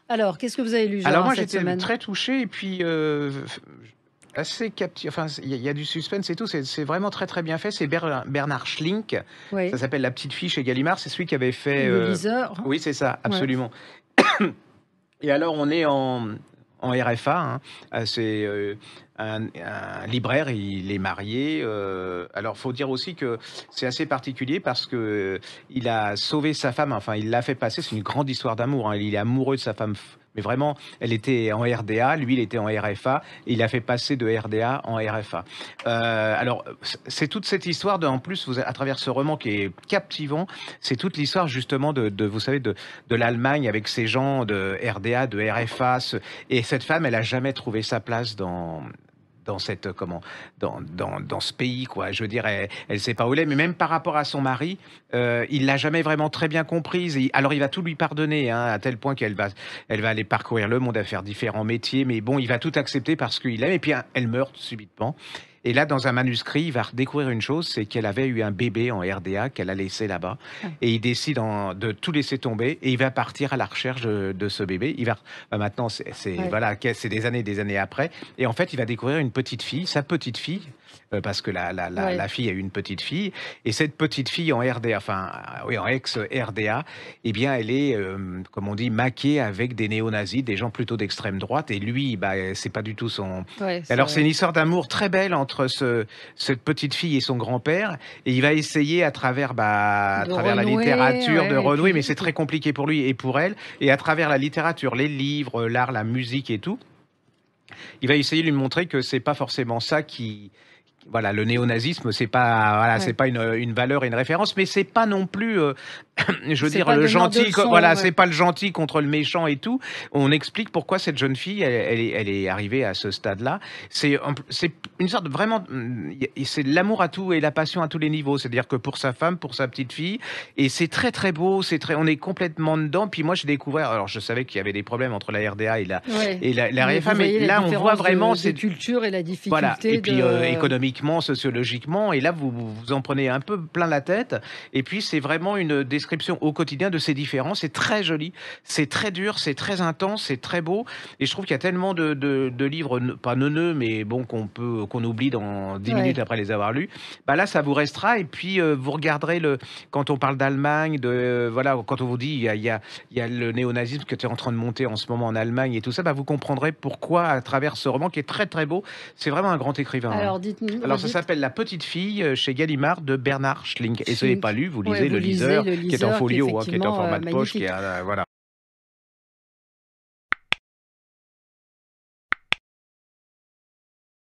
Alors, qu'est-ce que vous avez lu, Alors genre, moi, cette j'étais semaine? très touché et puis, assez capti enfin, il y a du suspense et tout, c'est vraiment très, très bien fait. C'est Bernard Schlink, ça Oui, s'appelle La petite fille chez Gallimard, c'est celui qui avait fait, Le Liseur? oui, c'est ça, Ouais. absolument. Et alors on est en RFA, hein, c'est, un libraire, il est marié, alors faut dire aussi que c'est assez particulier parce que, il a sauvé sa femme, enfin il l'a fait passer, c'est une grande histoire d'amour, hein. Il est amoureux de sa femme f mais vraiment, elle était en RDA, lui il était en RFA et il l'a fait passer de RDA en RFA. Alors, c'est toute cette histoire de en plus vous à travers ce roman qui est captivant, c'est toute l'histoire justement de vous savez de l'Allemagne avec ces gens de RDA, de RFA, et cette femme, elle a jamais trouvé sa place dans cette comment dans ce pays quoi. Je veux dire, elle sait pas où elle est, mais même par rapport à son mari, il l'a jamais vraiment très bien comprise. Alors il va tout lui pardonner, hein, à tel point elle va aller parcourir le monde, à faire différents métiers, mais bon, il va tout accepter parce qu'il aime. Et puis elle meurt subitement. Et là, dans un manuscrit, il va redécouvrir une chose, c'est qu'elle avait eu un bébé en RDA qu'elle a laissé là-bas. Ah. Et il décide de tout laisser tomber et il va partir à la recherche de ce bébé. Maintenant, Ouais. voilà, c'est des années après. Et en fait, il va découvrir une petite fille, sa petite fille, parce que la Ouais. fille a eu une petite fille. Et cette petite fille en RDA, enfin, oui, en ex-RDA, eh bien, elle est, comme on dit, maquée avec des néo-nazis, des gens plutôt d'extrême droite. Et lui, bah, c'est pas du tout son. Ouais, Alors, c'est une c'est histoire d'amour très belle entre cette petite fille et son grand-père. Et il va essayer à de travers la renouer, littérature de ouais, et renouer, puis mais c'est très compliqué pour lui et pour elle. Et à travers la littérature, les livres, l'art, la musique et tout, il va essayer de lui montrer que c'est pas forcément ça qui, voilà, le néonazisme, c'est pas, voilà, c'est ouais. pas une valeur et une référence, mais c'est pas non plus, je veux C'est dire pas le donneur de gentil, leçons, voilà, ouais. c'est pas le gentil contre le méchant et tout. On explique pourquoi cette jeune fille, elle est arrivée à ce stade-là. C'est une sorte de vraiment, c'est l'amour à tout et la passion à tous les niveaux. C'est-à-dire que pour sa femme, pour sa petite fille, et c'est très très beau, on est complètement dedans. Puis moi, j'ai découvert, alors je savais qu'il y avait des problèmes entre la RDA Ouais. et la Mais RFA, vous mais voyez la là, on voit différence vraiment, de culture et la voilà, et difficulté puis, de économiquement, sociologiquement, et là vous en prenez un peu plein la tête et puis c'est vraiment une description au quotidien de ces différences. C'est très joli, c'est très dur, c'est très intense, c'est très beau et je trouve qu'il y a tellement de livres pas neuneux, mais bon qu'on oublie dans 10 minutes ouais. après les avoir lus. Bah, là, ça vous restera et puis, vous regarderez le quand on parle d'Allemagne, voilà, quand on vous dit il y a le néonazisme qui est en train de monter en ce moment en Allemagne et tout ça, bah, vous comprendrez pourquoi à travers ce roman qui est très, très beau. C'est vraiment un grand écrivain, hein. Alors dites Alors ça redites? s'appelle La petite fille, chez Gallimard de Bernard Schlink et si vous l'avez pas Schlink. lu, vous Ouais, lisez vous Le lisez Liseur Le qui est en Liseur qui est folio, hein, qui est en effectivement, format de poche, qui est, magnifique. voilà.